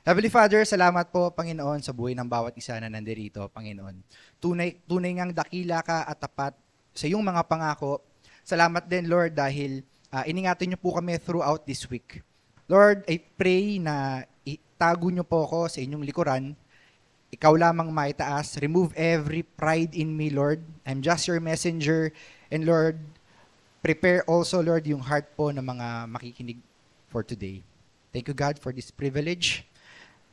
Heavenly Father, salamat po, Panginoon, sa buhay ng bawat isa na nandirito, Panginoon. Tunay ngang dakila ka at tapat sa iyong mga pangako. Salamat din, Lord, dahil iningatan niyo po kami throughout this week. Lord, I pray na itago niyo po ako sa inyong likuran. Ikaw lamang maitaas. Remove every pride in me, Lord. I'm just your messenger. And Lord, prepare also, Lord, yung heart po ng mga makikinig for today. Thank you, God, for this privilege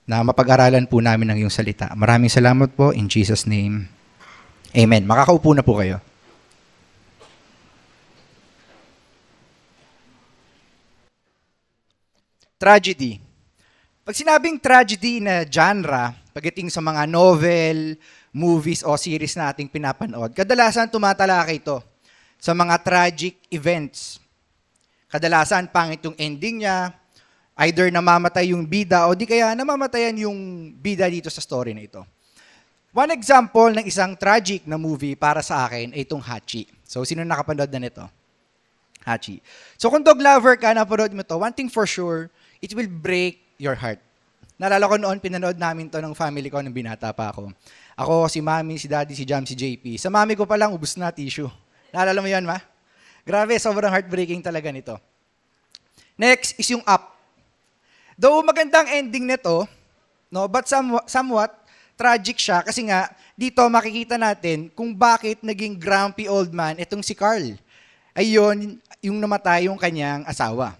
na mapag-aralan po namin ng iyong salita. Maraming salamat po in Jesus' name. Amen. Makakaupo na po kayo. Tragedy. Pag sinabing tragedy na genre, pagdating sa mga novel, movies o series na ating pinapanood, kadalasan tumatalakay ito sa mga tragic events. Kadalasan pangit yung ending niya, either namamatay yung bida o di kaya namamatayan yung bida dito sa story na ito. One example ng isang tragic na movie para sa akin ay itong Hachi. So, sino nakapanood na nito? Hachi. So, kung dog lover ka, napanood mo ito, one thing for sure, it will break your heart. Naalala ko noon, pinanood namin to ng family ko nung binata pa ako. Ako, si Mami, si Daddy, si Jam, si JP. Sa Mami ko pa lang, ubus na tissue. Naalala mo yan, ma? Grabe, sobrang heartbreaking talaga nito. Next is yung Up. Though magandang ending nito, no, but somewhat tragic siya kasi nga dito makikita natin kung bakit naging grumpy old man itong si Carl. Ayun, yung namatay yung kanyang asawa.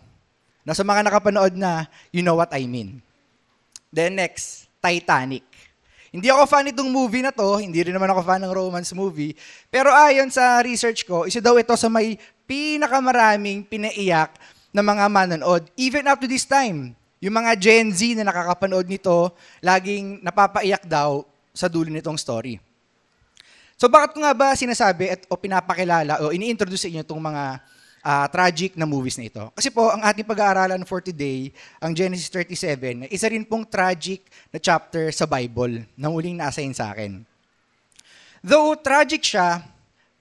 No, sa mga nakapanood na, you know what I mean. Then next, Titanic. Hindi ako fan itong movie na to, hindi rin naman ako fan ng romance movie, pero ayon sa research ko, isa daw ito sa may pinakamaraming pinaiyak na mga manonood, even up to this time. Yung mga Gen Z na nakakapanood nito, laging napapaiyak daw sa dulo nitong story. So bakit ko nga ba sinasabi o pinapakilala o ini-introduce sa inyo itong mga tragic na movies na ito? Kasi po, ang ating pag-aaralan for today, ang Genesis 37, isa rin pong tragic na chapter sa Bible na muling na-assign sa akin. Though tragic siya,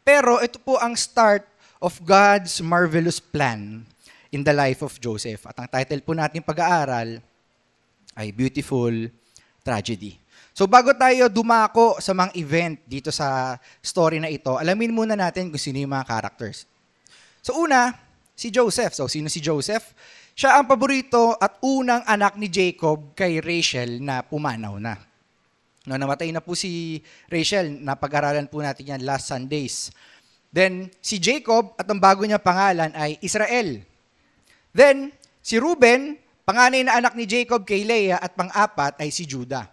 pero ito po ang start of God's marvelous plan in the life of Joseph. At ang title po natin pag-aaral ay Beautiful Tragedy. So bago tayo dumako sa mga event dito sa story na ito, alamin muna natin kung sino yung mga characters. So una, si Joseph. So sino si Joseph? Siya ang paborito at unang anak ni Jacob kay Rachel na pumanaw na. No, namatay na po si Rachel, napag-aralan po natin yan last Sundays. Then si Jacob at ang bago niya pangalan ay Israel. Then, si Reuben, panganay na anak ni Jacob kay Leah at pang-apat ay si Judah.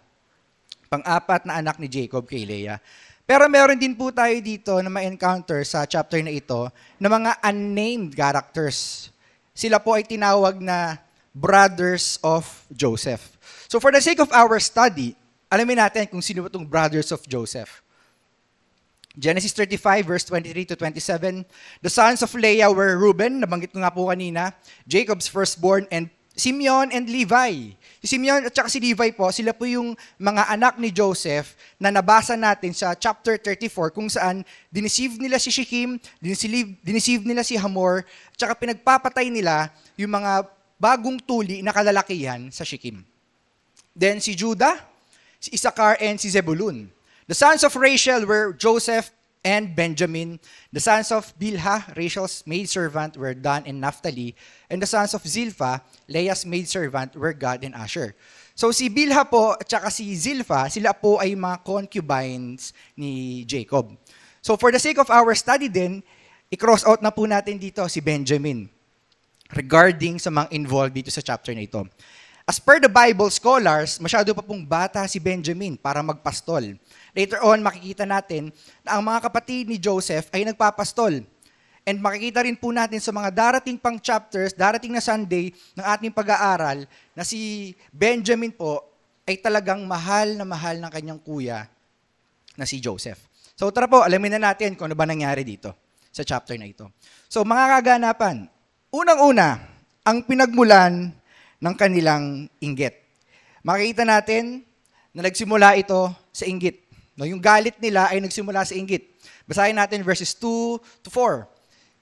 Pang-apat na anak ni Jacob kay Leah. Pero meron din po tayo dito na ma-encounter sa chapter na ito na mga unnamed characters. Sila po ay tinawag na brothers of Joseph. So for the sake of our study, alamin natin kung sino itong brothers of Joseph. Genesis 35, verse 23 to 27, the sons of Leah were Reuben, nabanggit ko nga po kanina, Jacob's firstborn, and Simeon and Levi. Si Simeon at saka si Levi po, sila po yung mga anak ni Joseph na nabasa natin sa chapter 34 kung saan diniceive nila si Shechem, diniceive nila si Hamor, at saka pinagpapatay nila yung mga bagong tuli na kalalakihan sa Shechem. Then si Judah, si Issachar, and si Zebulun. The sons of Rachel were Joseph and Benjamin. The sons of Bilhah, Rachel's maidservant, were Dan and Naphtali. And the sons of Zilpah, Leah's maidservant, were Gad and Asher. So si Bilhah po at saka si Zilpah, sila po ay mga concubines ni Jacob. So for the sake of our study din, i-cross out na po natin dito si Benjamin regarding sa mga involved dito sa chapter na ito. As per the Bible scholars, masyado pa pong bata si Benjamin para magpastol. Later on, makikita natin na ang mga kapatid ni Joseph ay nagpapastol. And makikita rin po natin sa mga darating pang chapters, darating na Sunday ng ating pag-aaral, na si Benjamin po ay talagang mahal ng kanyang kuya na si Joseph. So tara po, alamin na natin kung ano ba nangyari dito sa chapter na ito. So mga kaganapan, unang-una, ang pinagmulan ng kanilang inggit. Makikita natin na nagsimula ito sa inggit. No, yung galit nila ay nagsimula sa inggit. Basahin natin verses 2 to 4.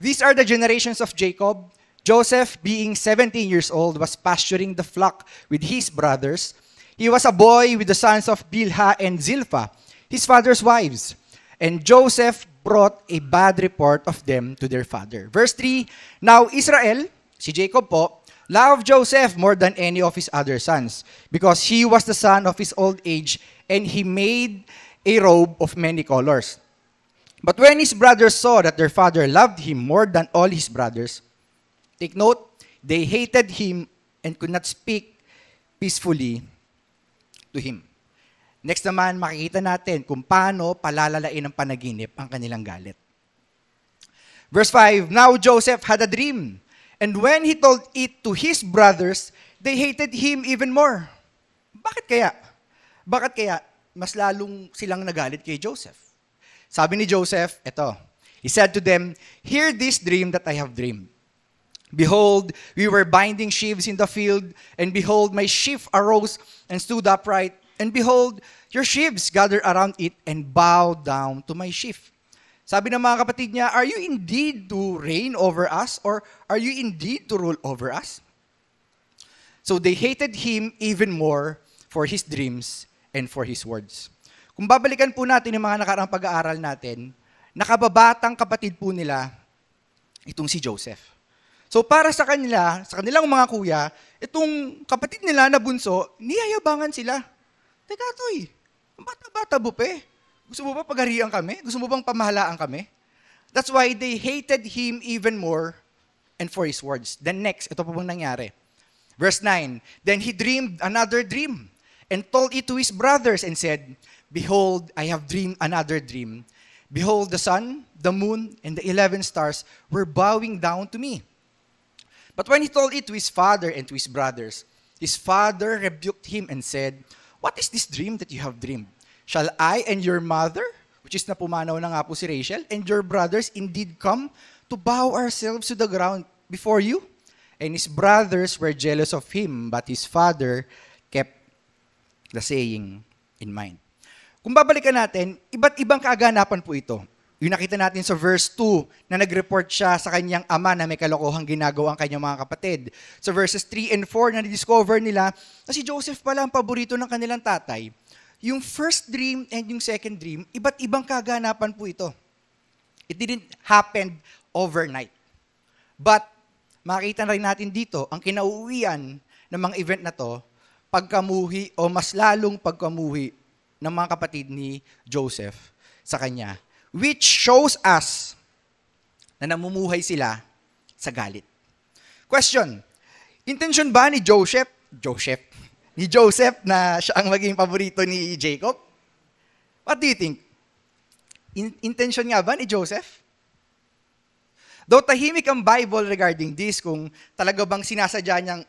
These are the generations of Jacob. Joseph, being 17 years old, was pasturing the flock with his brothers. He was a boy with the sons of Bilhah and Zilpah, his father's wives. And Joseph brought a bad report of them to their father. Verse 3, Now Israel, si Jacob po, loved Joseph more than any of his other sons, because he was the son of his old age, and he made a robe of many colors. But when his brothers saw that their father loved him more than all his brothers, take note, they hated him and could not speak peacefully to him. Next naman, makikita natin kung paano palalalain ng panaginip ang kanilang galit. Verse 5, Now Joseph had a dream, and when he told it to his brothers, they hated him even more. Bakit kaya? Bakit kaya mas lalong silang nagalit kay Joseph? Sabi ni Joseph, eto, he said to them, Hear this dream that I have dreamed. Behold, we were binding sheaves in the field, and behold, my sheaf arose and stood upright, and behold, your sheaves gathered around it and bowed down to my sheaf. Sabi ng mga kapatid niya, Are you indeed to reign over us, or are you indeed to rule over us? So they hated him even more for his dreams and for his words. Kung babalikan po natin yung mga nakaraang pag-aaral natin, nakababatang kapatid po nila itong si Joseph. So para sa kanila, sa kanilang mga kuya, itong kapatid nila na bunso, niyayabangan sila. Teka, toy, bata-bata bupe. Gusto mo ba pagharian kami? Gusto mo bang pamahalaan kami? That's why they hated him even more and for his words. Then next, ito po bang nangyari. Verse 9, Then he dreamed another dream and told it to his brothers and said, Behold, I have dreamed another dream. Behold, the sun, the moon, and the 11 stars were bowing down to me. But when he told it to his father and to his brothers, his father rebuked him and said, What is this dream that you have dreamed? Shall I and your mother, which is napumanaw na nga po si Rachel, and your brothers indeed come to bow ourselves to the ground before you? And his brothers were jealous of him, but his father kept the saying in mind. Kung babalikan natin, iba't ibang kaaganapan po ito. Yung nakita natin sa verse 2 na nag-report siya sa kanyang ama na may kalokohang ginagawa ang kanyang mga kapatid. Sa verses 3 and 4 na discover nila na si Joseph pala ang paborito ng kanilang tatay. Yung first dream and yung second dream, iba't ibang kaganapan po ito. It didn't happen overnight. But makita na rin natin dito ang kinauuwian ng mga event na to, pagkamuhi o mas lalong pagkamuhi ng mga kapatid ni Joseph sa kanya, which shows us na namumuhay sila sa galit. Question, intention ba ni Joseph na siya ang maging paborito ni Jacob? What do you think? Intention nga ba ni Joseph? Though tahimik ang Bible regarding this, kung talaga bang sinasadya niyang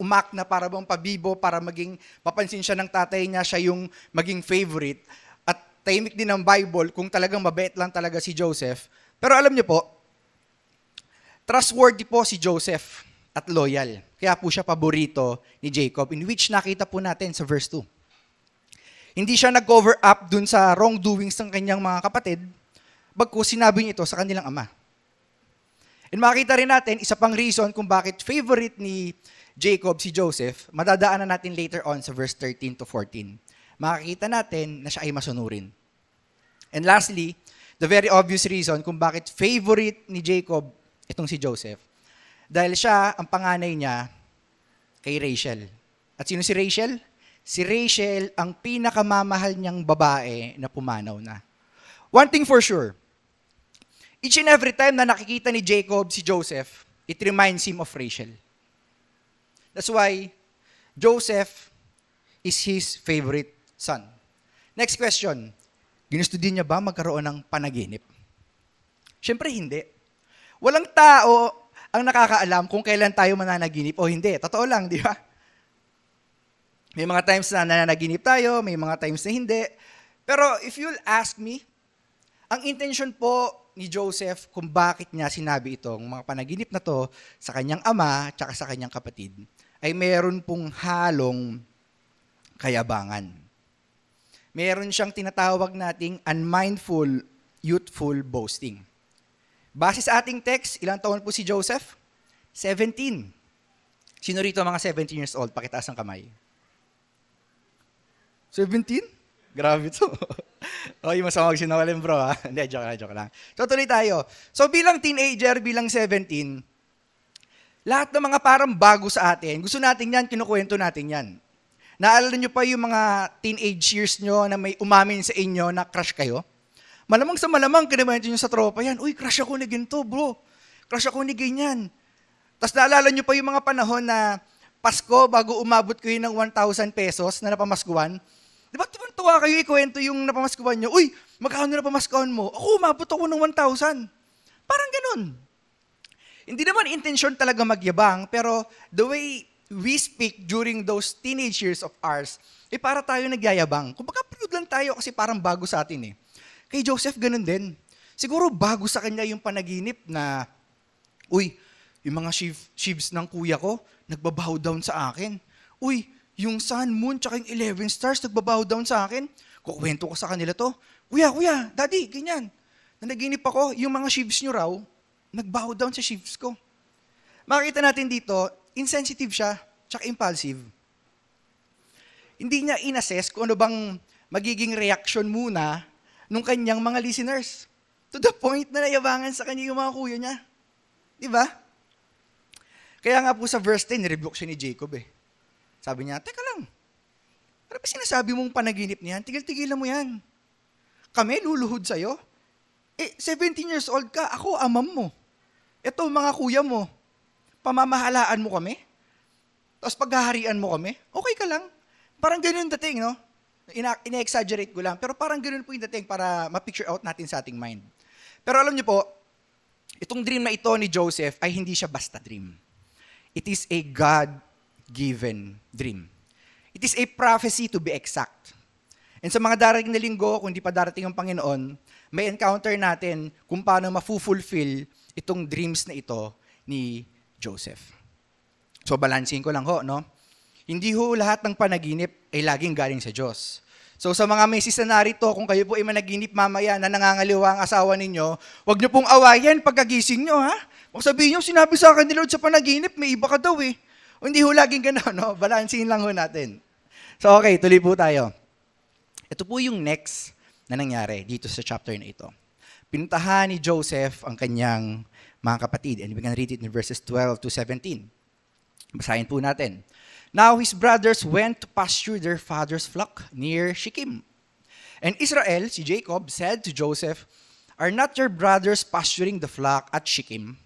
umak na para bang pabibo, para maging mapansin siya ng tatay niya, siya yung maging favorite. At tahimik din ang Bible kung talagang mabait lang talaga si Joseph. Pero alam niyo po, trustworthy po si Joseph at loyal. Kaya po siya paborito ni Jacob, in which nakita po natin sa verse 2. Hindi siya nag-cover up dun sa wrongdoings ng kanyang mga kapatid, bagkus sinabi niya ito sa kanilang ama. And makita rin natin, isa pang reason kung bakit favorite ni Jacob si Joseph, madadaanan natin later on sa verse 13 to 14. Makikita natin na siya ay masunurin. And lastly, the very obvious reason kung bakit favorite ni Jacob itong si Joseph. Dahil siya, ang panganay niya, kay Rachel. At sino si Rachel? Si Rachel ang pinakamamahal niyang babae na pumanaw na. One thing for sure, each and every time na nakikita ni Jacob si Joseph, it reminds him of Rachel. That's why Joseph is his favorite son. Next question, ginusto din niya ba magkaroon ng panaginip? Siyempre hindi. Walang tao ang nakakaalam kung kailan tayo mananaginip o hindi. Totoo lang, di ba? May mga times na nananaginip tayo, may mga times na hindi. Pero if you'll ask me, ang intention po ni Joseph kung bakit niya sinabi itong mga panaginip na to sa kanyang ama at sa kanyang kapatid, ay meron pong halong kayabangan. Meron siyang tinatawag nating unmindful, youthful boasting. Base sa ating text, ilang taon po si Joseph? 17. Sino rito mga 17 years old? Pakitaas ang kamay. 17? Grabe to. O, yung masama magsinungaling bro ha. Hindi, joke lang. So tuloy tayo. So bilang teenager, bilang 17, lahat ng mga parang bago sa atin, gusto natin yan, kinukwento natin yan. Naalala nyo pa yung mga teenage years nyo na may umamin sa inyo na crush kayo? Malamang sa malamang, kinamento nyo sa tropa yan, uy, crush ako ni ginto bro. Crush ako ni ganyan. Tapos naalala nyo pa yung mga panahon na Pasko, bago umabot kayo ng 1,000 pesos na napamaskuhan, di ba tuwa kayo ikwento yung napamaskuhan nyo, uy, magkano na napamaskuhan mo? Ako, umabot ako ng 1,000. Parang ganun. Hindi naman intention talaga magyabang, pero the way we speak during those teenage years of ours, para tayo nagyayabang. Kung baka proud lang tayo kasi parang bago sa atin eh. Kay Joseph, ganun din. Siguro bago sa kanya yung panaginip na, uy, yung mga sheaves ng kuya ko, nagbabow down sa akin. Uy, yung sun, moon, tsaka yung 11 stars, nagbabow down sa akin. Kukwento ko sa kanila to. Kuya, daddy, ganyan. Nanaginip ako, yung mga sheaves nyo raw, nagbow down sa sheaves ko. Makikita natin dito, insensitive siya, tsaka impulsive. Hindi niya inassess kung ano bang magiging reaction muna nung kanyang mga listeners. To the point na nayabangan sa kanya yung mga kuya niya. Di ba? Kaya nga po sa verse 10, nirebuke siya ni Jacob eh. Sabi niya, teka lang, ano ba sinasabi mong panaginip niyan? Tigil-tigilan mo yan. Kami, luluhod sa'yo. 17 years old ka, ako amam mo. Ito, mga kuya mo, pamamahalaan mo kami. Tapos paghaharian mo kami, okay ka lang. Parang ganun dating, no? Ina-exaggerate ko lang, pero parang ganun po yung dating para ma-picture out natin sa ating mind. Pero alam niyo po, itong dream na ito ni Joseph ay hindi siya basta dream. It is a God-given dream. It is a prophecy to be exact. And sa mga darating na linggo, kung di pa darating ang Panginoon, may encounter natin kung paano ma-fulfill itong dreams na ito ni Joseph. So, balansin ko lang ho, no? Hindi ho lahat ng panaginip ay laging galing sa Diyos. So, sa mga misis na narito, kung kayo po ay managinip mamaya na nangangaliwa ang asawa ninyo, huwag niyo pong awayan pagkagising niyo, ha? Kung sabihin niyo, sinabi sa akin ni Lord sa panaginip, may iba ka daw eh. O, hindi ho laging gano'n, no? Balansin lang ho natin. So, okay, tuloy po tayo. Ito po yung next na nangyari dito sa chapter na ito. Pinuntahan ni Joseph ang kanyang mga kapatid. And we can read it in verses 12 to 17. Basahin po natin. Now his brothers went to pasture their father's flock near Shechem. And Israel, si Jacob, said to Joseph, are not your brothers pasturing the flock at Shechem?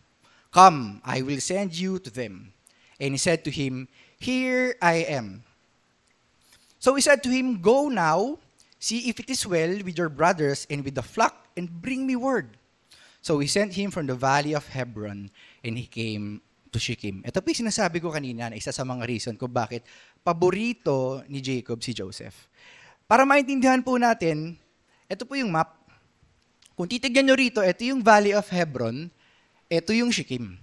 Come, I will send you to them. And he said to him, here I am. So he said to him, go now, see if it is well with your brothers and with the flock, and bring me word. So he sent him from the valley of Hebron, and he came to Shechem. Ito po yung sinasabi ko kanina na isa sa mga reason kung bakit paborito ni Jacob si Joseph. Para maintindihan po natin, ito po yung map. Kung titignan nyo rito, ito yung valley of Hebron, ito yung Shechem.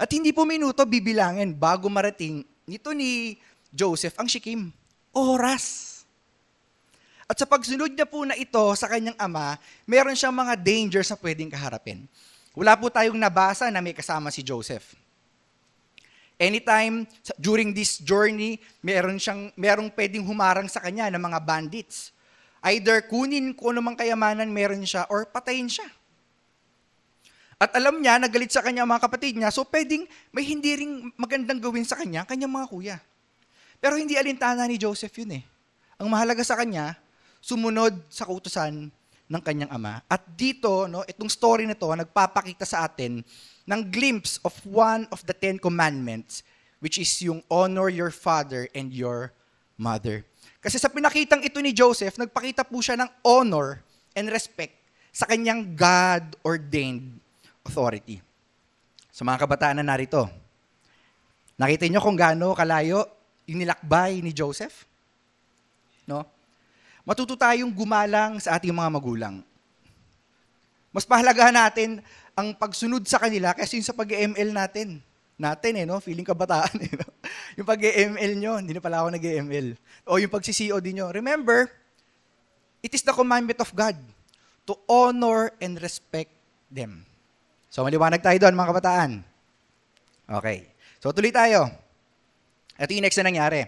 At hindi po minuto bibilangin bago marating nito ni Joseph ang Shechem. Oras. At sa pagsunod niya po na ito sa kanyang ama, meron siyang mga dangers na pwedeng kaharapin. Wala po tayong nabasa na may kasama si Joseph. Anytime, during this journey, merong pwedeng humarang sa kanya ng mga bandits. Either kunin kung anumang kayamanan meron siya or patayin siya. At alam niya, nagalit sa kanya mga kapatid niya, so pwedeng may hindi ring magandang gawin sa kanya, kanyang mga kuya. Pero hindi alintana ni Joseph yun eh. Ang mahalaga sa kanya, sumunod sa kautusan ng kanyang ama. At dito, no, itong story na to, nagpapakita sa atin ng glimpse of one of the 10 commandments, which is yung honor your father and your mother. Kasi sa pinakitang ito ni Joseph, nagpakita po siya ng honor and respect sa kanyang God-ordained authority. Sa mga kabataan na narito, nakita niyo kung gaano kalayo yung nilakbay ni Joseph? No? Matuto tayong gumalang sa ating mga magulang. Mas pahalagahan natin ang pagsunod sa kanila kasi yung sa pag-ML natin. No? Feeling kabataan. No? Yung pag-ML nyo, hindi na pala ako nag-ML. O yung pag-CCOD nyo. Remember, it is the commandment of God to honor and respect them. So, maliwanag tayo doon, mga kabataan. Okay. So, tuloy tayo. Ito yung next na nangyari.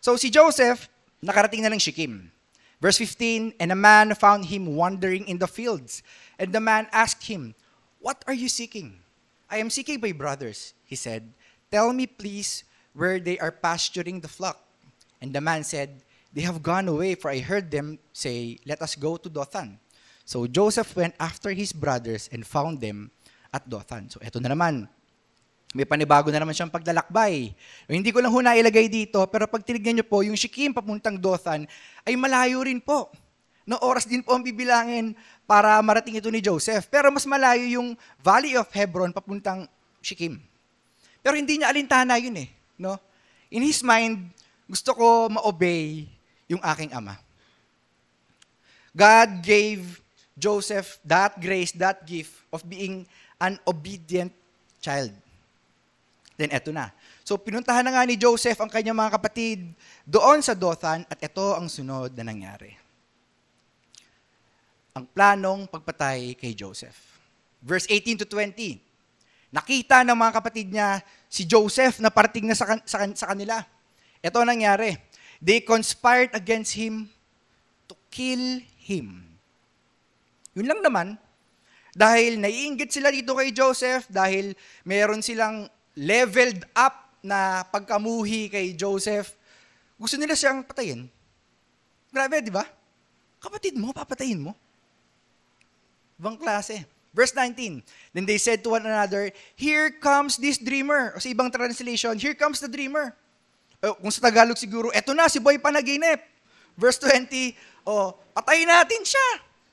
So, si Joseph, nakarating na ng Shechem. Verse 15, and a man found him wandering in the fields. And the man asked him, what are you seeking? I am seeking my brothers, he said. Tell me please where they are pasturing the flock. And the man said, they have gone away, for I heard them say, let us go to Dothan. So Joseph went after his brothers and found them at Dothan. So eto na naman, may panibago na naman siyang paglalakbay. Hindi ko lang ilagay dito, pero pag tinignan niyo po, yung Shechem papuntang Dothan ay malayo rin po. No, oras din po ang bibilangin para marating ito ni Joseph. Pero mas malayo yung Valley of Hebron papuntang Shechem. Pero hindi niya alintana yun eh. No? In his mind, gusto ko ma-obey yung aking ama. God gave Joseph that grace, that gift of being an obedient child. Then eto na. So pinuntahan na nga ni Joseph ang kanyang mga kapatid doon sa Dothan at ito ang sunod na nangyari. Ang planong pagpatay kay Joseph. Verse 18 to 20. Nakita ng mga kapatid niya si Joseph na parating na sa kanila. Ito ang nangyari. They conspired against him to kill him. Yun lang naman. Dahil naiinggit sila dito kay Joseph, dahil meron silang leveled up na pagkamuhi kay Joseph, gusto nila siyang patayin. Grabe, di ba? Kapatid mo, papatayin mo. Ibang klase. Verse 19, then they said to one another, here comes this dreamer. O sa ibang translation, here comes the dreamer. Kung sa Tagalog siguro, eto na, si Boy panaginip. Verse 20, patayin natin siya.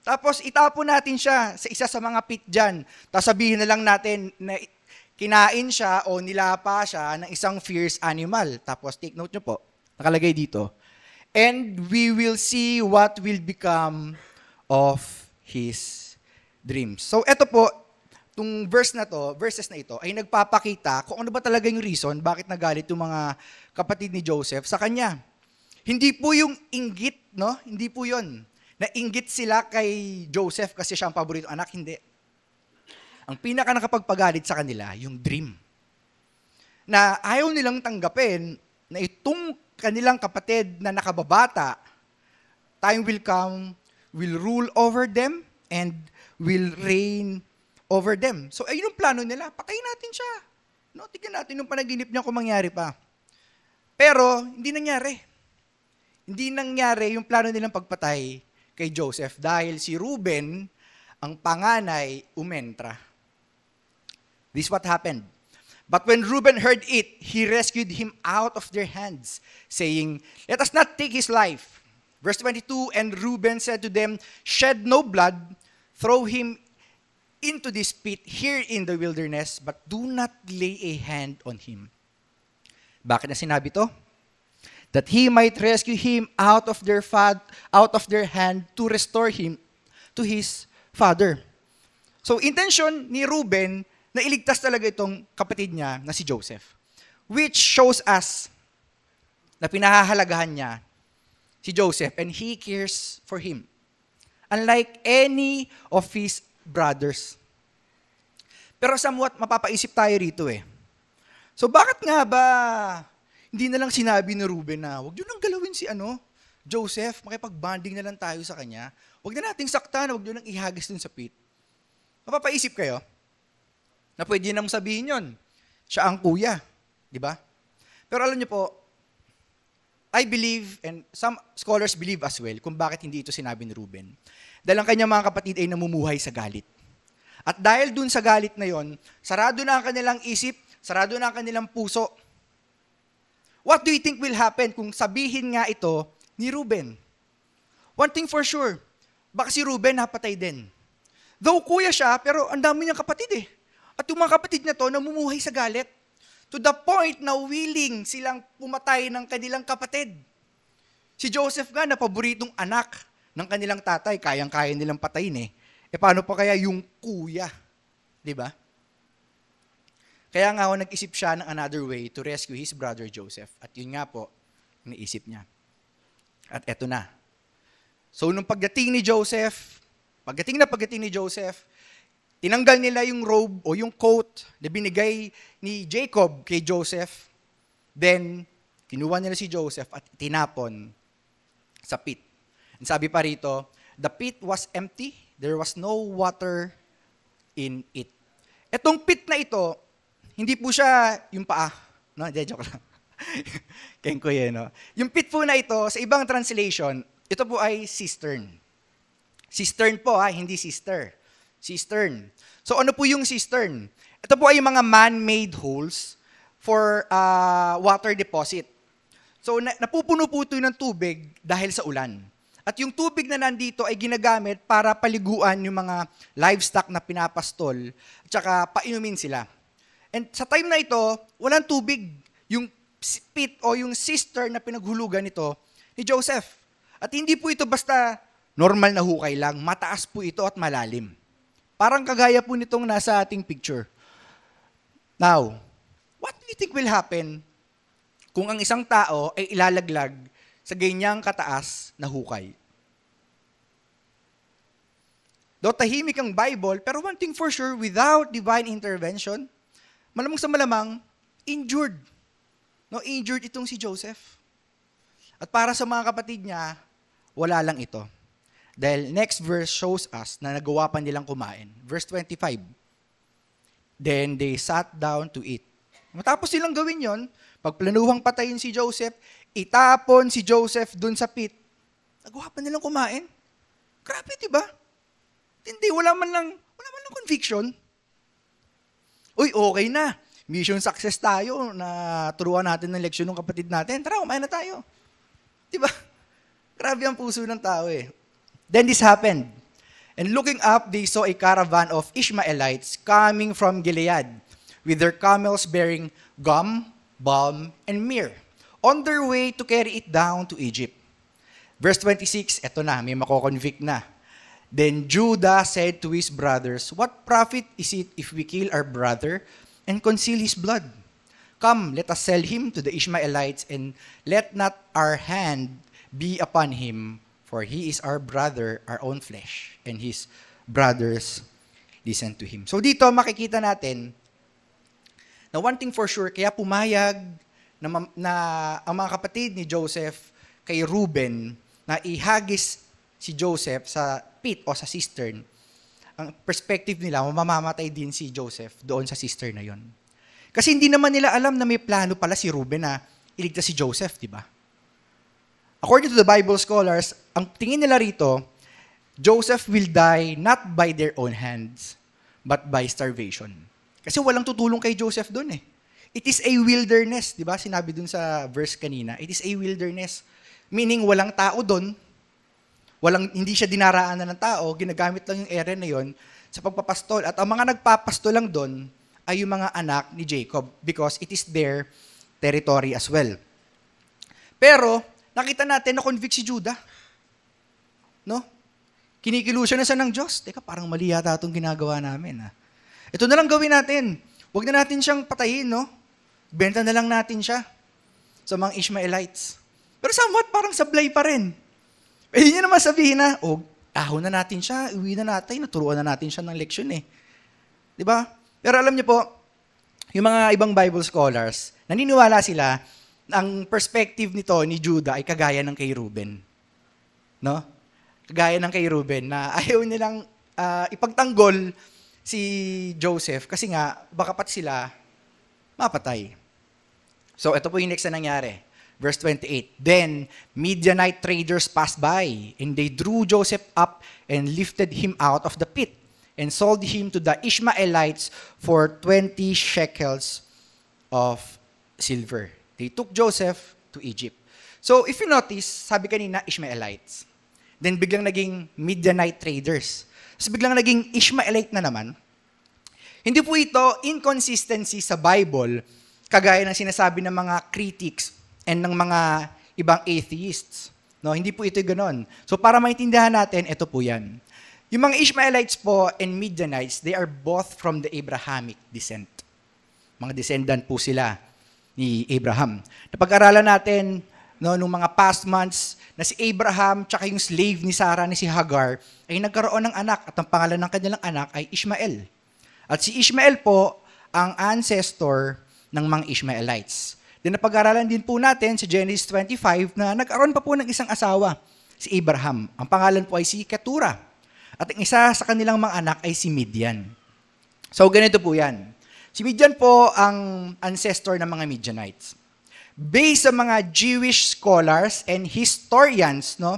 Tapos itapon natin siya sa isa sa mga pit dyan. Tapos sabihin na lang natin na kinain siya o nilapa siya ng isang fierce animal. Tapos take note nyo po, nakalagay dito. And we will see what will become of his dreams. So eto po, itong verses na ito, ay nagpapakita kung ano ba talaga yung reason bakit nagalit yung mga kapatid ni Joseph sa kanya. Hindi po yung inggit, no? Hindi po yun. Nainggit sila kay Joseph kasi siya ang paborito anak, hindi. Ang pinaka nakapagpagalit sa kanila, yung dream. Na ayaw nilang tanggapin na itong kanilang kapatid na nakababata, time will come, will rule over them, and will reign over them. So ayun yung plano nila, patayin natin siya. No, tignan natin yung panaginip niya kung mangyari pa. Pero, hindi nangyari. Hindi nangyari yung plano nilang pagpatay kay Joseph dahil si Reuben, ang panganay, umentra. This is what happened. But when Reuben heard it, he rescued him out of their hands, saying, let us not take his life. Verse 22, and Reuben said to them, shed no blood, throw him into this pit here in the wilderness, but do not lay a hand on him. Bakit na sinabi to? That he might rescue him out of their hand to restore him to his father. So, intention ni Reuben na iligtas talaga itong kapatid niya na si Joseph. Which shows us na pinahahalagahan niya si Joseph and he cares for him. Unlike any of his brothers. Pero somewhat mapapaisip tayo rito eh. So bakit nga ba hindi na lang sinabi ni Reuben na huwag nyo nang galawin si Joseph, makipag-bonding na lang tayo sa kanya. Huwag na nating saktan, huwag nyo nang ihagis dun sa pit. Mapapaisip kayo na pwede nang sabihin yon. Siya ang kuya. Di ba? Pero alam niyo po, I believe, and some scholars believe as well, kung bakit hindi ito sinabi ni Reuben. Dahil ang kanyang mga kapatid ay namumuhay sa galit. At dahil dun sa galit na yon, sarado na ang kanilang isip, sarado na ang kanilang puso. What do you think will happen kung sabihin nga ito ni Reuben? One thing for sure, baka si Reuben napatay din. Though kuya siya, pero ang dami niyang kapatid eh. At yung mga kapatid na to, namumuhay sa galit. To the point na willing silang pumatay ng kanilang kapatid. Si Joseph nga, na paboritong anak ng kanilang tatay, kayang-kaya nilang patayin eh. E paano pa kaya yung kuya? Diba? Kaya nga ako nag-isip siya ng another way to rescue his brother Joseph. At yun nga po, naisip niya. At eto na. So nung pagdating ni Joseph, tinanggal nila yung robe o yung coat na binigay ni Jacob kay Joseph. Then, kinuha nila si Joseph at tinapon sa pit. And sabi pa rito, the pit was empty, there was no water in it. Etong pit na ito, hindi po siya yung paa. No, joke lang. Kengko yan, no? Yung pit po na ito, sa ibang translation, ito po ay cistern. Cistern po, hindi sister. Cistern. So ano po yung cistern? Ito po ay mga man-made holes for water deposit. So napupuno po ito ng tubig dahil sa ulan. At yung tubig na nandito ay ginagamit para paliguan yung mga livestock na pinapastol at saka painumin sila. And sa time na ito, walang tubig. Yung pit o yung cistern na pinaghulugan nito ni Joseph. At hindi po ito basta normal na hukay lang. Mataas po ito at malalim. Parang kagaya po nitong nasa ating picture. Now, what do you think will happen kung ang isang tao ay ilalaglag sa ganyang kataas na hukay? Though tahimik ang Bible, pero one thing for sure, without divine intervention, malamang sa malamang, injured. No, injured itong si Joseph. At para sa mga kapatid niya, wala lang ito. Dahil next verse shows us na nagawa pa nilang kumain. Verse 25. Then they sat down to eat. Matapos silang gawin yon, pagplanuhang patayin si Joseph, itapon si Joseph dun sa pit. Nagawa pa nilang kumain. Grabe, diba? Hindi, wala man lang conviction. Uy, okay na. Mission success tayo na turuan natin ng leksyon ng kapatid natin. Tara, kumain na tayo. Diba? Grabe ang puso ng tao eh. Then this happened. And looking up, they saw a caravan of Ishmaelites coming from Gilead with their camels bearing gum, balm, and myrrh on their way to carry it down to Egypt. Verse 26, eto na, may mako-convict na. Then Judah said to his brothers, what profit is it if we kill our brother and conceal his blood? Come, let us sell him to the Ishmaelites, and let not our hand be upon him, for he is our brother, our own flesh, and his brothers listen to him. So dito makikita natin na one thing for sure, kaya pumayag na ang mga kapatid ni Joseph kay Reuben na ihagis si Joseph sa pit o sa cistern. Ang perspective nila, mamamatay din si Joseph doon sa cistern na yon. Kasi hindi naman nila alam na may plano pala si Reuben na iligtas si Joseph, di ba? According to the Bible scholars, ang tingin nila rito, Joseph will die not by their own hands, but by starvation. Kasi walang tutulong kay Joseph doon eh. It is a wilderness, di ba? Sinabi doon sa verse kanina, it is a wilderness. Meaning walang tao doon, hindi siya dinaraanan ng tao, ginagamit lang yung area na yon sa pagpapastol. At ang mga nagpapastol lang doon ay yung mga anak ni Jacob because it is their territory as well. Pero, nakita natin na convict si Judah. No? Kinikilo siya na sa ng Diyos. Teka, parang mali yata itong ginagawa namin. Ito na lang gawin natin. Huwag na natin siyang patayin, no? Benta na lang natin siya sa mga Ishmaelites. Pero somewhat parang sablay pa rin. Pwede niya naman sabihin na, ahon na natin siya, uwi na natin, naturuan na natin siya ng leksyon eh. Di ba? Pero alam niyo po, yung mga ibang Bible scholars, naniniwala sila na ang perspective nito ni Judah ay kagaya ng kay Reuben. No? Kagaya ng kay Reuben na ayaw nilang ipagtanggol si Joseph kasi nga, baka pat sila mapatay. So, ito po yung next na nangyari. Verse 28, Then Midianite traders passed by, and they drew Joseph up and lifted him out of the pit, and sold him to the Ishmaelites for 20 shekels of silver. They took Joseph to Egypt. So if you notice, sabi kanina, Ishmaelites. Then biglang naging Midianite traders. So biglang naging Ishmaelite na naman. Hindi po ito inconsistency sa Bible, kagaya ng sinasabi ng mga critics and ng mga ibang atheists. No, hindi po ito ganoon. So para maintindihan natin, ito po yan. Yung mga Ishmaelites po and Midianites, they are both from the Abrahamic descent. Mga descendant po sila ni Abraham. Napag-aralan natin nung mga past months na si Abraham tsaka yung slave ni Sarah ni si Hagar ay nagkaroon ng anak at ang pangalan ng kanilang anak ay Ishmael. At si Ishmael po ang ancestor ng mga Ishmaelites. Then napag-aralan din po natin sa Genesis 25 na nagkaroon pa po ng isang asawa si Abraham. Ang pangalan po ay si Keturah. At ang isa sa kanilang mga anak ay si Midian. So, ganito po yan. Si Midian po ang ancestor ng mga Midianites. Based sa mga Jewish scholars and historians, no,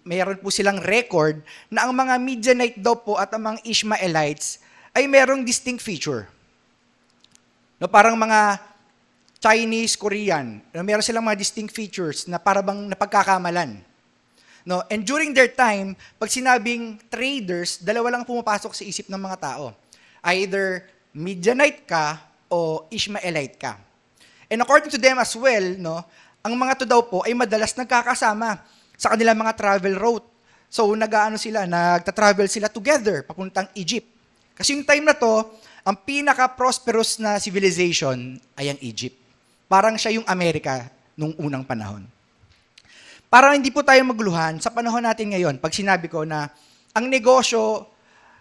mayroon po silang record na ang mga Midianite daw po at ang mga Ishmaelites ay merong distinct feature. No, parang mga Chinese, Korean, meron silang mga distinct features na parang napagkakamalan. No, and during their time, pag sinabing traders, dalawa lang pumapasok sa isip ng mga tao. Either Midianite ka o Ishmaelite ka. And according to them as well, no, ang mga to daw po ay madalas nagkakasama sa kanilang mga travel route. So nagta-travel sila together papuntang Egypt. Kasi yung time na to, ang pinaka-prosperous na civilization ay ang Egypt. Parang siya yung Amerika nung unang panahon. Para hindi po tayo magluhan, sa panahon natin ngayon, pag sinabi ko na ang negosyo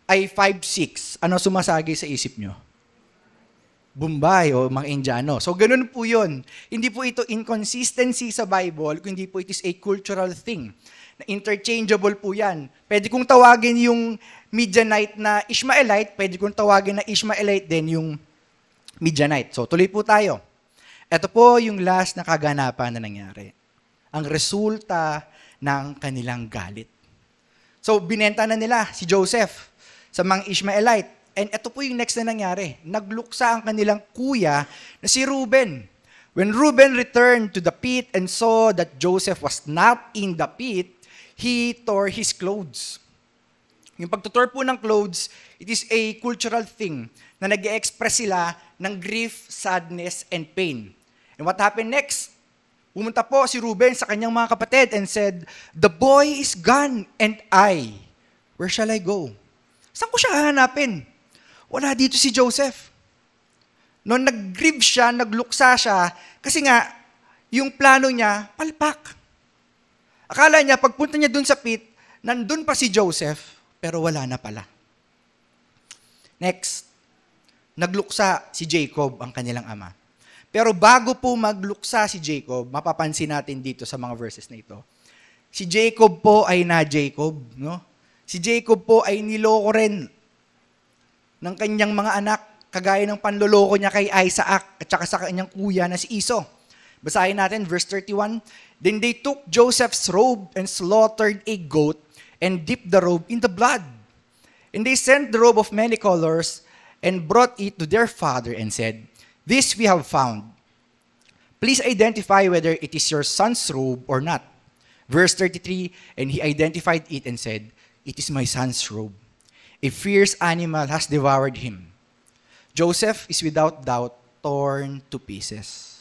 ay 5-6, ano sumasagi sa isip nyo? Bombay o mga Indiano. So, ganun po yun. Hindi po ito inconsistency sa Bible, kundi po it is a cultural thing. Interchangeable po yan. Pwede kong tawagin yung Midianite na Ishmaelite, pwede kong tawagin na Ishmaelite din yung Midianite. So, tuloy po tayo. Ito po yung last na kaganapan na nangyari. Ang resulta ng kanilang galit. So, binenta na nila si Joseph sa mga Ishmaelite. And ito po yung next na nangyari. Nagluksa ang kanilang kuya na si Reuben. When Reuben returned to the pit and saw that Joseph was not in the pit, he tore his clothes. Yung pagtutor po ng clothes, it is a cultural thing na nag-express sila ng grief, sadness, and pain. And what happened next? Pumunta po si Reuben sa kanyang mga kapatid and said, "The boy is gone, and I, where shall I go?" Saan ko siya hahanapin? Wala dito si Joseph. Noon nag-grieve siya, nagluksa siya, kasi nga, yung plano niya, palpak. Akala niya, pagpunta niya dun sa pit, nandun pa si Joseph, pero wala na pala. Next, nagluksa si Jacob, ang kanilang ama. Pero bago po magluksa si Jacob, mapapansin natin dito sa mga verses na ito, si Jacob po ay na-Jacob, no? Si Jacob po ay niloko rin ng kanyang mga anak, kagaya ng panloloko niya kay Isaac at saka sa kanyang kuya na si Esau. Basahin natin, verse 31. Then they took Joseph's robe and slaughtered a goat and dipped the robe in the blood. And they sent the robe of many colors and brought it to their father and said, "This we have found. Please identify whether it is your son's robe or not." Verse 33, and he identified it and said, "It is my son's robe. A fierce animal has devoured him." Joseph is without doubt torn to pieces.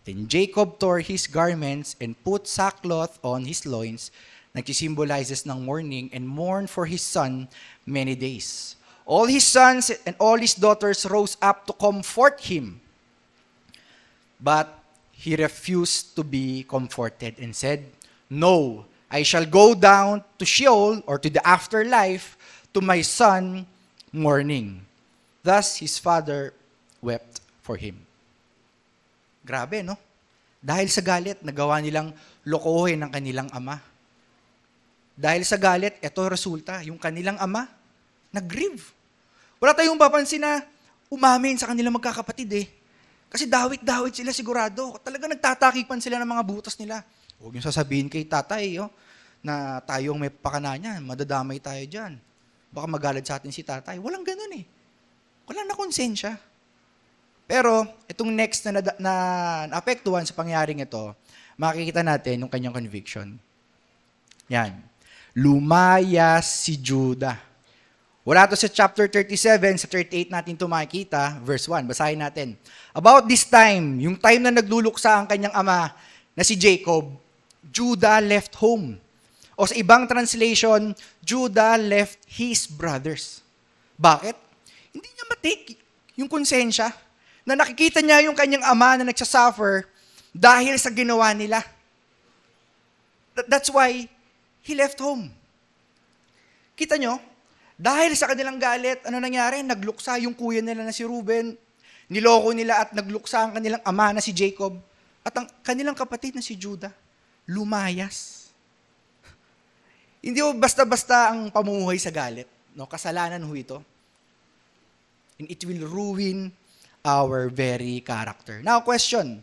Then Jacob tore his garments and put sackcloth on his loins, nagsisimbolizes ng mourning, and mourned for his son many days. All his sons and all his daughters rose up to comfort him. But he refused to be comforted and said, "No, I shall go down to Sheol or to the afterlife to my son mourning." Thus his father wept for him. Grabe, no? Dahil sa galit, nagawa nilang lokohin ng kanilang ama. Dahil sa galit, ito resulta, yung kanilang ama, nag-grieve. Wala tayong papansin na umamin sa kanilang magkakapatid eh. Kasi dawit-dawit sila sigurado. Talaga nagtatakipan sila ng mga butas nila. Huwag yung sasabihin kay tatay na tayong may pakana niyan, madadamay tayo dyan. Baka magalit sa atin si tatay. Walang ganun eh. Walang nakonsensya. Pero itong next na naapektuhan sa pangyaring ito, makikita natin yung kanyang conviction. Yan. Lumayas si Judah. Wala to sa chapter 37, sa 38 natin ito makikita, verse 1. Basahin natin. About this time, yung time na nagluluksa ang kanyang ama na si Jacob, Judah left home. O sa ibang translation, Judah left his brothers. Bakit? Hindi niya matake yung konsensya na nakikita niya yung kanyang ama na nagsasuffer dahil sa ginawa nila. That's why he left home. Kita nyo? Dahil sa kanilang galit, ano nangyari? Nagluksa yung kuya nila na si Reuben, niloko nila at nagluksa ang kanilang ama na si Jacob, at ang kanilang kapatid na si Judah, lumayas. Hindi ho basta-basta ang pamumuhay sa galit. No? Kasalanan ho ito. And it will ruin our very character. Now, question.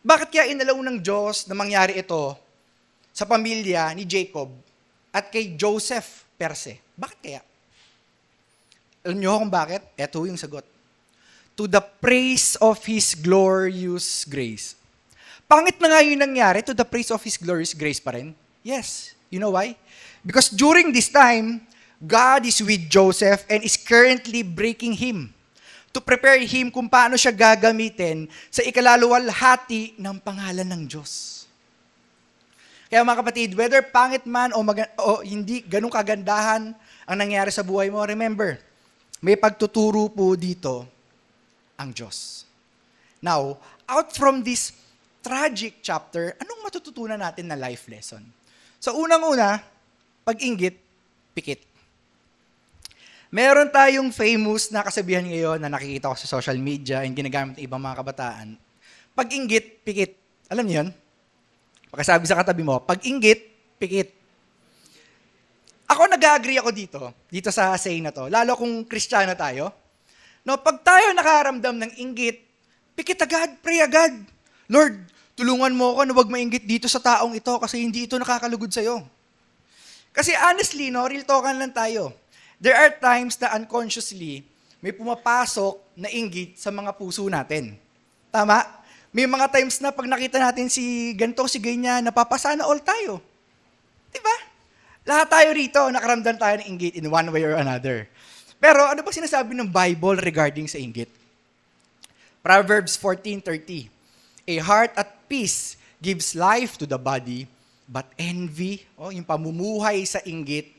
Bakit kaya inalaw ng Diyos na mangyari ito sa pamilya ni Jacob at kay Joseph per se? Bakit kaya? Alam niyo kung bakit? Ito yung sagot. To the praise of His glorious grace. Pangit na nga yung nangyari, to the praise of His glorious grace pa rin. Yes. You know why? Because during this time, God is with Joseph and is currently breaking him to prepare him kung paano siya gagamitin sa ikalaluwalhati ng pangalan ng Diyos. Kaya mga kapatid, whether pangit man o hindi ganun kagandahan ang nangyari sa buhay mo, remember, may pagtuturo po dito ang Diyos. Now, out from this tragic chapter, anong matututunan natin na life lesson? So, unang-una, pag-inggit, pikit. Meron tayong famous na kasabihan ngayon na nakikita ko sa social media and ginagamit ng ibang mga kabataan. Pag-inggit, pikit. Alam niyo yun? Pagkasabi sa katabi mo, pag-inggit, pikit. Ako nag-agree ako dito sa saying na to, lalo kung Kristiyano tayo. No, pag tayo nakaramdam ng inggit, pikit agad, pray agad. Lord, tulungan mo ako na huwag mainggit dito sa taong ito kasi hindi ito nakakalugod sa'yo. Kasi honestly, no, real talkan lang tayo. There are times na unconsciously, may pumapasok na inggit sa mga puso natin. Tama? May mga times na pag nakita natin si ganito, si ganyan, napapasana all tayo. Diba? Lahat tayo rito, nakaramdam tayo ng inggit in one way or another. Pero ano ba sinasabi ng Bible regarding sa inggit? Proverbs 14:30. A heart at peace gives life to the body, but envy, yung pamumuhay sa inggit,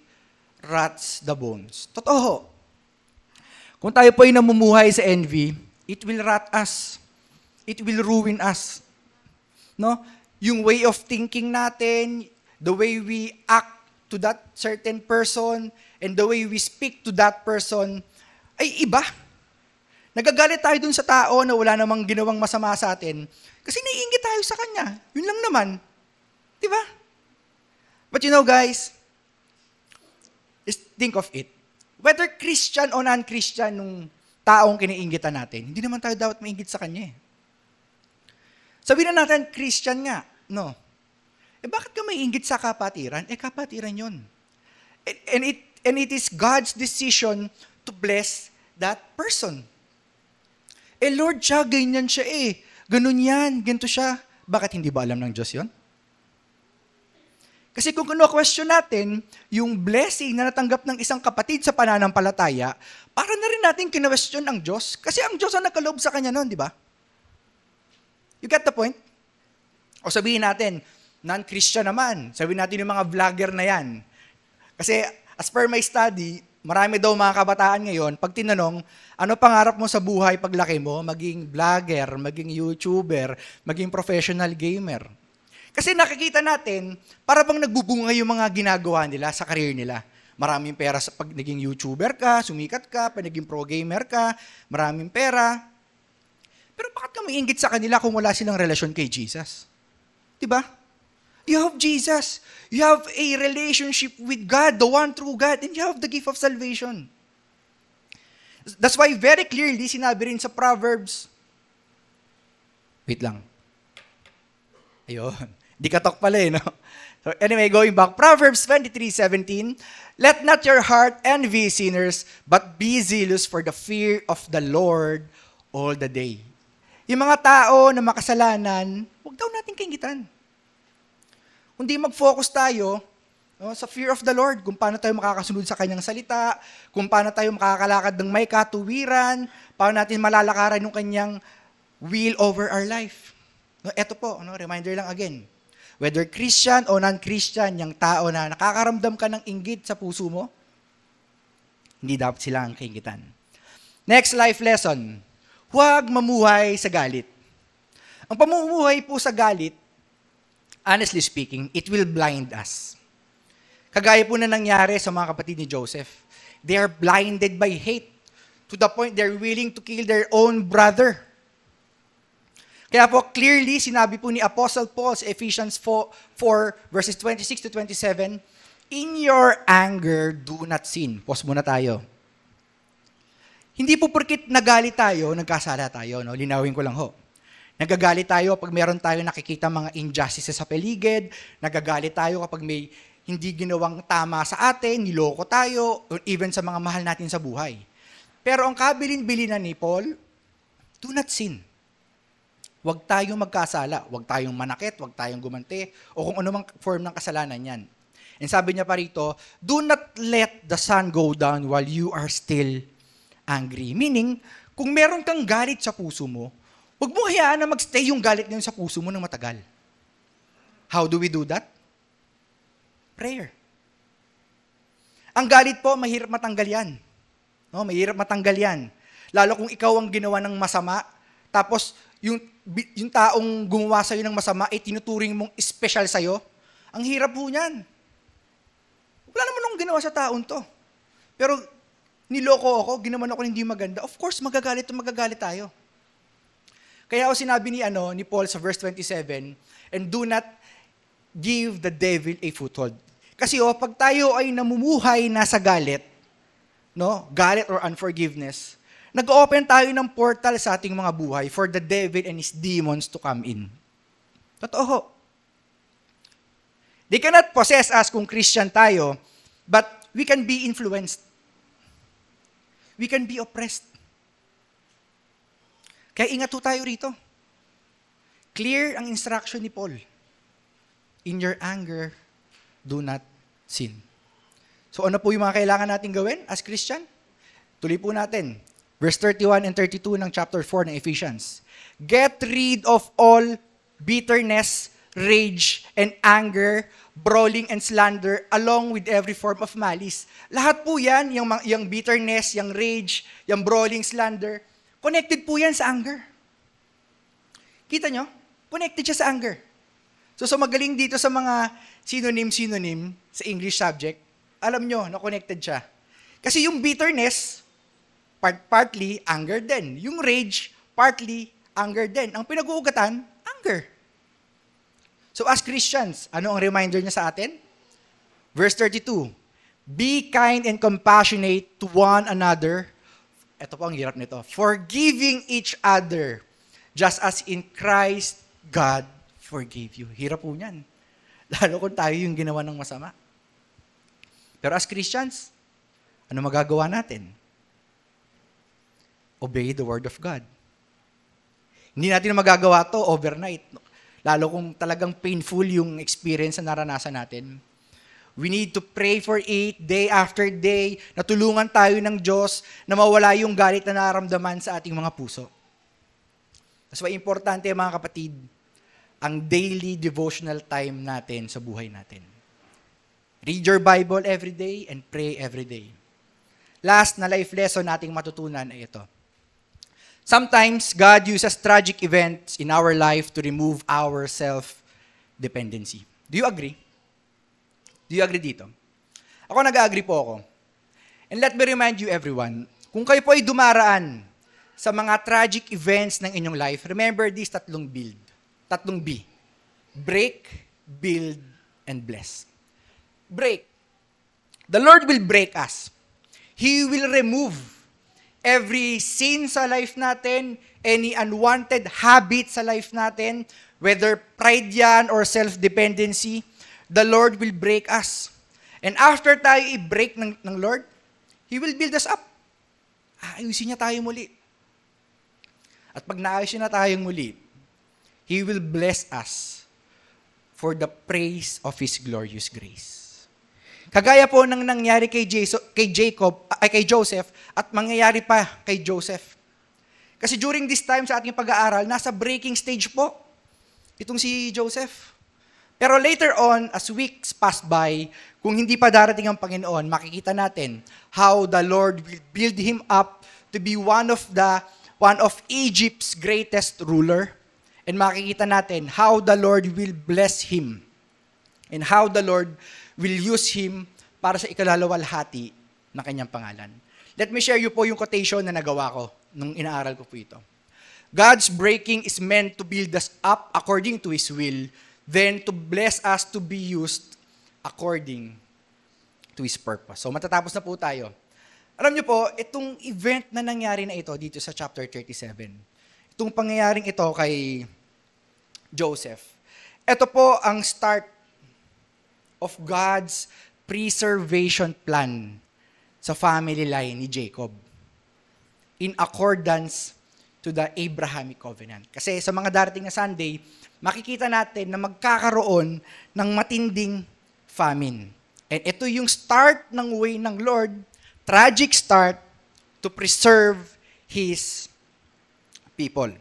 rots the bones. Totoo. Kung tayo po ay namumuhay sa envy, it will rot us. It will ruin us. No? Yung way of thinking natin, the way we act to that certain person, and the way we speak to that person, ay iba. Nagagalit tayo dun sa tao na wala namang ginawang masama sa atin kasi naiinggit tayo sa kanya. Yun lang naman. Diba? But you know guys, just think of it. Whether Christian o non-Christian nung taong kiniinggitan natin, hindi naman tayo dapat mainggit sa kanya eh. Sabihin na natin, Christian nga. No. Bakit ka maiinggit sa kapatiran? Kapatiran yun. And it is God's decision to bless that person. Lord siya, ganyan siya Ganun yan, ganito siya. Bakit hindi ba alam ng Diyos yun? Kasi kung question natin, yung blessing na natanggap ng isang kapatid sa pananampalataya, para na rin natin kinwestiyon ang Diyos. Kasi ang Diyos ang nagkaloob sa kanya noon, di ba? You get the point? O sabihin natin, non-Christian naman. Sabihin natin yung mga vlogger na yan. Kasi as per my study, marami daw mga kabataan ngayon, pag tinanong, ano pangarap mo sa buhay paglaki mo? Maging vlogger, maging YouTuber, maging professional gamer. Kasi nakikita natin, para bang nagbubunga yung mga ginagawa nila sa career nila. Maraming pera sa pag naging YouTuber ka, sumikat ka, pag naging pro gamer ka, maraming pera. Pero bakit ka mainggit sa kanila kung wala silang relasyon kay Jesus? Diba? You have Jesus. You have a relationship with God, the one true God, and you have the gift of salvation. That's why very clearly sinabi rin sa Proverbs. Wait lang. Ayun. Di katok pala no? So anyway, going back. Proverbs 23:17. Let not your heart envy sinners, but be zealous for the fear of the Lord all the day. Yung mga tao na makasalanan, huwag daw natin kainggitan. Kundi mag-focus tayo sa fear of the Lord, kung paano tayo makakasunod sa kanyang salita, kung paano tayo makakalakad ng may katuwiran, paano natin malalakaran yung kanyang will over our life. Ito po, reminder lang again. Whether Christian o non-Christian, yung tao na nakakaramdam ka ng inggit sa puso mo, hindi dapat sila ang kainggitan. Next life lesson, huwag mamuhay sa galit. Ang pamumuhay po sa galit, honestly speaking, it will blind us. Kagaya po na nangyari sa mga kapatid ni Joseph. They are blinded by hate to the point they're willing to kill their own brother. Kaya po clearly sinabi po ni Apostle Paul sa Ephesians 4 verses 26 to 27, In your anger, do not sin. Pause muna tayo. Hindi po porkit nagalit tayo, nagkasala tayo. No? Linawin ko lang ho. Nagagalit tayo pag meron tayo nakikita mga injustices sa paligid. Nagagalit tayo kapag may hindi ginawang tama sa atin, niloko tayo, or even sa mga mahal natin sa buhay. Pero ang kabilin-bilinan ni Paul, do not sin. Huwag tayong magkasala, huwag tayong manakit, huwag tayong gumanti, o kung anumang form ng kasalanan yan. And sabi niya pa rito, do not let the sun go down while you are still angry. Meaning, kung meron kang galit sa puso mo, huwag mo hayaan na magstay yung galit ngayon sa puso mo ng matagal. How do we do that? Prayer. Ang galit po, mahirap matanggal yan. No, mahirap matanggal yan. Lalo kung ikaw ang ginawa ng masama, tapos yung taong gumawa sa'yo ng masama ay tinuturing mong special sa'yo, ang hirap po niyan. Wala naman akong ginawa sa taon to. Pero niloko ako, ginawa ako hindi maganda. Of course, magagalit tayo. Kaya ako sinabi ni Paul sa verse 27, and do not give the devil a foothold. Kasi pag tayo ay namumuhay na sa galit, no, galit or unforgiveness, nag-open tayo ng portal sa ating mga buhay for the devil and his demons to come in. Totoo. They cannot possess us kung Christian tayo, but we can be influenced. We can be oppressed. Kaya ingat tayo rito. Clear ang instruction ni Paul. In your anger, do not sin. So ano po yung mga kailangan natin gawin as Christian? Tuloy po natin. Verse 31 and 32 ng chapter 4 ng Ephesians. Get rid of all bitterness, rage, and anger, brawling and slander, along with every form of malice. Lahat po yan, yung bitterness, yung rage, yung brawling, slander, connected po yan sa anger. Kita nyo? Connected siya sa anger. So magaling dito sa mga synonym sa English subject, alam nyo na connected siya. Kasi yung bitterness, partly anger din. Yung rage, partly anger din. Ang pinag-uugatan, anger. So as Christians, ano ang reminder niya sa atin? Verse 32, be kind and compassionate to one another. Ito po ang hirap nito. Forgiving each other, just as in Christ, God forgave you. Hirap po niyan. Lalo kung tayo yung ginawa ng masama. Pero as Christians, ano magagawa natin? Obey the word of God. Hindi natin magagawa to overnight. Lalo kung talagang painful yung experience na naranasan natin. We need to pray for it day after day, na tulungan tayo ng Diyos na mawala yung galit na nararamdaman sa ating mga puso. That's why importante mga kapatid, ang daily devotional time natin sa buhay natin. Read your Bible every day and pray every day. Last na life lesson nating matutunan ay ito. Sometimes, God uses tragic events in our life to remove our self-dependency. Do you agree? Do you agree dito? Ako nag-agree po ako. And let me remind you everyone, kung kayo po ay dumaraan sa mga tragic events ng inyong life, remember these tatlong B. Break, build, and bless. Break. The Lord will break us. He will remove every sin sa life natin, any unwanted habit sa life natin, whether pride yan or self-dependency, the Lord will break us. And after tayo i-break ng Lord, He will build us up. Ayusin niya tayo muli. At pag naayusin na tayong muli, He will bless us for the praise of His glorious grace. Kagaya po ng nangyari kay Joseph at mangyayari pa kay Joseph. Kasi during this time sa ating pag-aaral, nasa breaking stage po itong si Joseph. Pero later on, as weeks pass by, kung hindi pa darating ang Panginoon, makikita natin how the Lord will build him up to be one of Egypt's greatest ruler. And makikita natin how the Lord will bless him and how the Lord will use him para sa ikalalawalhati ng kanyang pangalan. Let me share you po yung quotation na nagawa ko nung inaaral ko po ito. God's breaking is meant to build us up according to His will, then to bless us to be used according to His purpose. So matatapos na po tayo. Alam niyo po, itong event na nangyari na ito dito sa chapter 37, itong pangyayaring ito kay Joseph, ito po ang start of God's preservation plan sa family line ni Jacob in accordance to the Abrahamic covenant. Kasi sa mga darating na Sunday, makikita natin na magkakaroon ng matinding famine. And ito yung start ng way ng Lord, tragic start to preserve His people.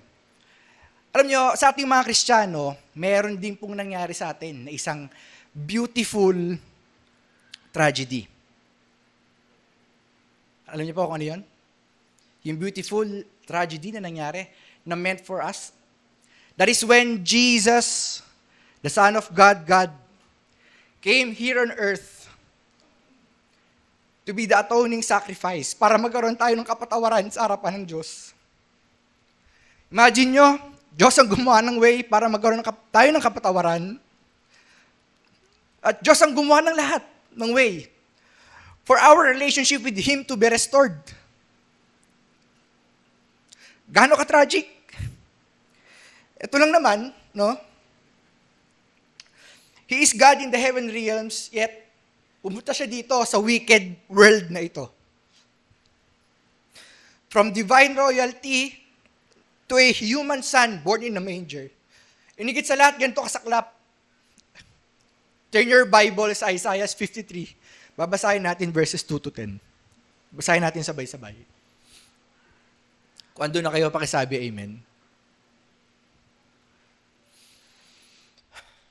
Alam nyo, sa ating mga Kristiyano, meron din pong nangyari sa atin na isang beautiful tragedy. Alam niyo po kung ano yun? Yung beautiful tragedy na nangyari, na meant for us. That is when Jesus, the Son of God, came here on earth to be the atoning sacrifice para magkaroon tayo ng kapatawaran sa harapan ng Diyos. Imagine nyo, Diyos ang gumawa ng way para magkaroon tayo ng kapatawaran. At Diyos ang gumawa ng lahat ng way for our relationship with Him to be restored. Gaano ka-tragic? Ito lang naman, no? He is God in the heaven realms, yet pumunta siya dito sa wicked world na ito. From divine royalty to a human son born in a manger. Inigit sa lahat, ganito kasaklap. Turn your Bible sa Isaiah 53. Babasahin natin verses 2 to 10. Basahin natin sabay-sabay. Kung andun na kayo, pakisabi amen.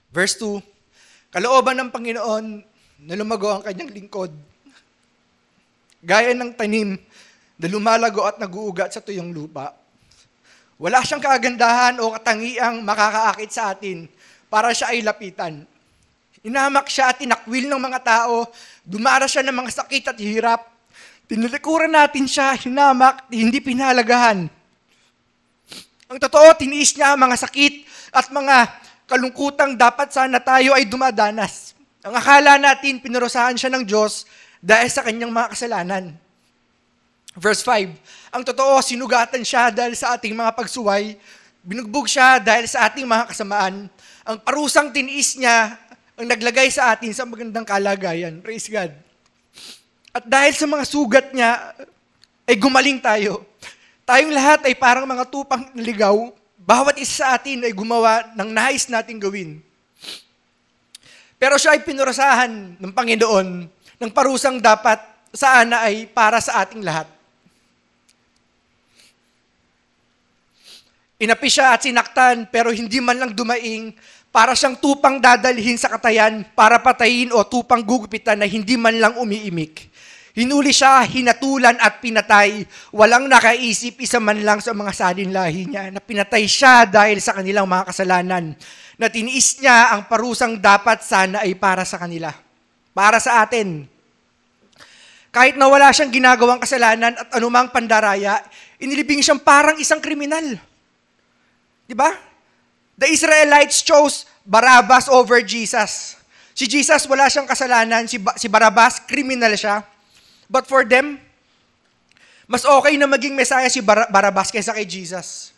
Verse 2, kalooban ng Panginoon na lumago ang kanyang lingkod. Gaya ng tanim na lumalago at naguugat sa tuyong lupa. Wala siyang kagandahan o katangiang makakaakit sa atin para siya ay lapitan. Inamak siya at tinakwil ng mga tao, dumara siya ng mga sakit at hirap. Tinulikuran natin siya, hinamak, hindi pinalagahan. Ang totoo, tiniis niya ang mga sakit at mga kalungkutang dapat sana tayo ay dumadanas. Ang akala natin, pinarusahan siya ng Diyos dahil sa kanyang mga kasalanan. Verse 5, ang totoo, sinugatan siya dahil sa ating mga pagsuway, binugbog siya dahil sa ating mga kasamaan. Ang parusang tiniis niya ang naglagay sa atin sa magandang kalagayan. Praise God. At dahil sa mga sugat niya, ay gumaling tayo. Tayong lahat ay parang mga tupang ligaw. Bawat isa sa atin ay gumawa ng nais nating gawin. Pero siya ay pinurasahan ng Panginoon ng parusang dapat sana ay para sa ating lahat. Inapi siya at sinaktan pero hindi man lang dumaing para siyang tupang dadalhin sa katayan para patayin o tupang gugupitan na hindi man lang umiimik. Hinuli siya, hinatulan at pinatay. Walang nakaisip isa man lang sa mga salinlahi niya na pinatay siya dahil sa kanilang mga kasalanan. Na tiniis niya ang parusang dapat sana ay para sa kanila. Para sa atin. Kahit na wala siyang ginagawang kasalanan at anumang pandaraya, inilibing siyang parang isang kriminal. Diba? The Israelites chose Barabbas over Jesus. Si Jesus wala siyang kasalanan, si Barabbas kriminal siya. But for them, mas okay na maging Messiah si Barabbas kaysa kay Jesus.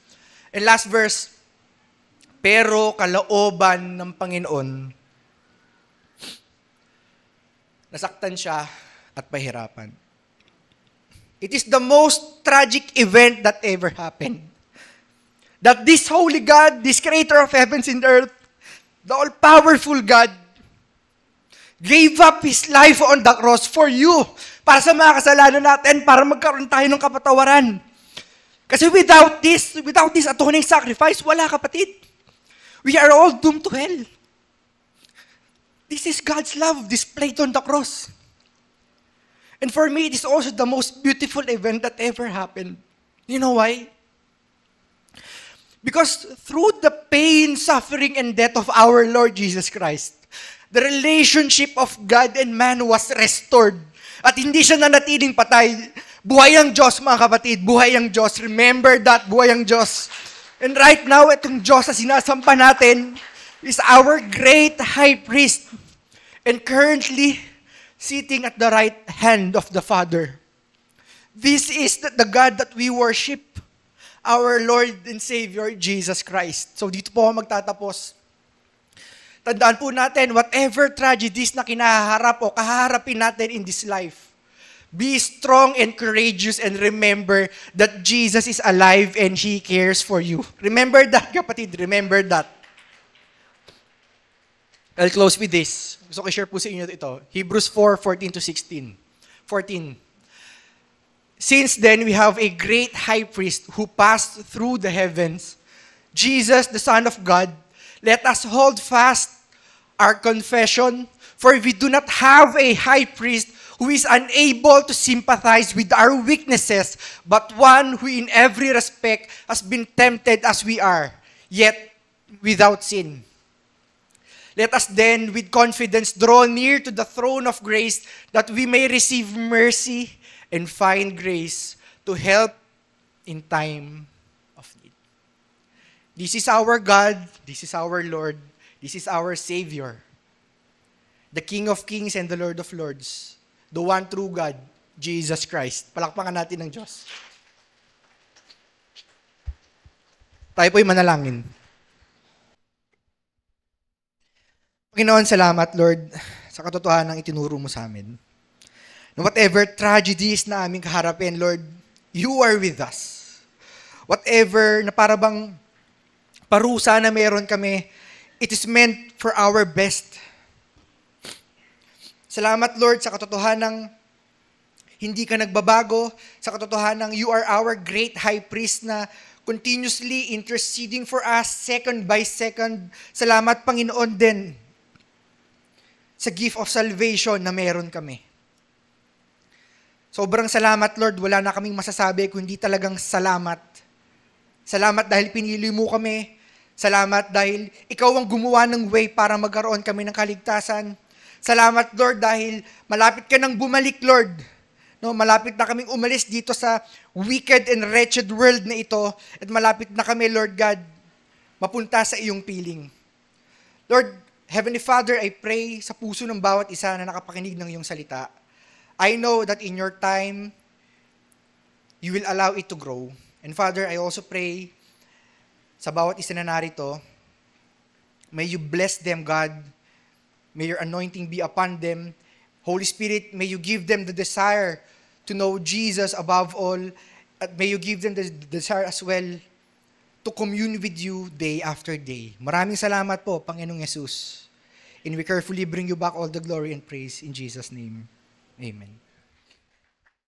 And last verse, pero kalooban ng Panginoon, nasaktan siya at pahirapan. It is the most tragic event that ever happened. That this holy God, this creator of heavens and earth, the all-powerful God, gave up His life on the cross for you, para sa mga kasalanan natin, para magkaroon tayo ng kapatawaran. Kasi without this atoning sacrifice, wala kapatid. We are all doomed to hell. This is God's love displayed on the cross. And for me, it is also the most beautiful event that ever happened. You know why? Because through the pain, suffering, and death of our Lord Jesus Christ, the relationship of God and man was restored. At hindi siya nanatiling patay. Buhay ang Diyos, mga kapatid. Buhay ang Diyos. Remember that, buhay ang Diyos. And right now, itong Diyos na sinasampa natin is our great high priest. And currently, sitting at the right hand of the Father. This is the God that we worship, our Lord and Savior, Jesus Christ. So dito po ako magtatapos. Tandaan po natin, whatever tragedies na kinaharap o kaharapin natin in this life, be strong and courageous and remember that Jesus is alive and He cares for you. Remember that, kapatid. Remember that. I'll close with this. Gusto ko i-share po sa inyo ito. Hebrews 4:14-16. 14. Since then, we have a great high priest who passed through the heavens, Jesus, the Son of God. Let us hold fast our confession, for we do not have a high priest who is unable to sympathize with our weaknesses, but one who in every respect has been tempted as we are, yet without sin. Let us then with confidence draw near to the throne of grace that we may receive mercy and find grace to help in time of need. This is our God, this is our Lord, this is our Savior, the King of Kings and the Lord of Lords, the one true God, Jesus Christ. Palakpakan natin ng Diyos. Tayo po'y manalangin. Panginoon, salamat, Lord, sa katotohanan ng itinuro mo sa amin. No whatever tragedies na aming kaharapin, Lord, you are with us. Whatever na parabang parusa na meron kami, it is meant for our best. Salamat, Lord, sa katotohanan hindi ka nagbabago, sa katotohanan you are our great high priest na continuously interceding for us second by second. Salamat, Panginoon, din sa gift of salvation na meron kami. Sobrang salamat, Lord. Wala na kaming masasabi kundi talagang salamat. Salamat dahil pinili mo kami. Salamat dahil ikaw ang gumawa ng way para magkaroon kami ng kaligtasan. Salamat, Lord, dahil malapit ka nang bumalik, Lord. No, malapit na kaming umalis dito sa wicked and wretched world na ito at malapit na kami, Lord God, mapunta sa iyong piling. Lord, Heavenly Father, I pray sa puso ng bawat isa na nakapakinig ng iyong salita. I know that in your time, you will allow it to grow. And Father, I also pray sa bawat isa na narito, may you bless them, God. May your anointing be upon them. Holy Spirit, may you give them the desire to know Jesus above all. At may you give them the desire as well to commune with you day after day. Maraming salamat po, Panginoong Yesus. And we carefully bring you back all the glory and praise in Jesus' name. Amen.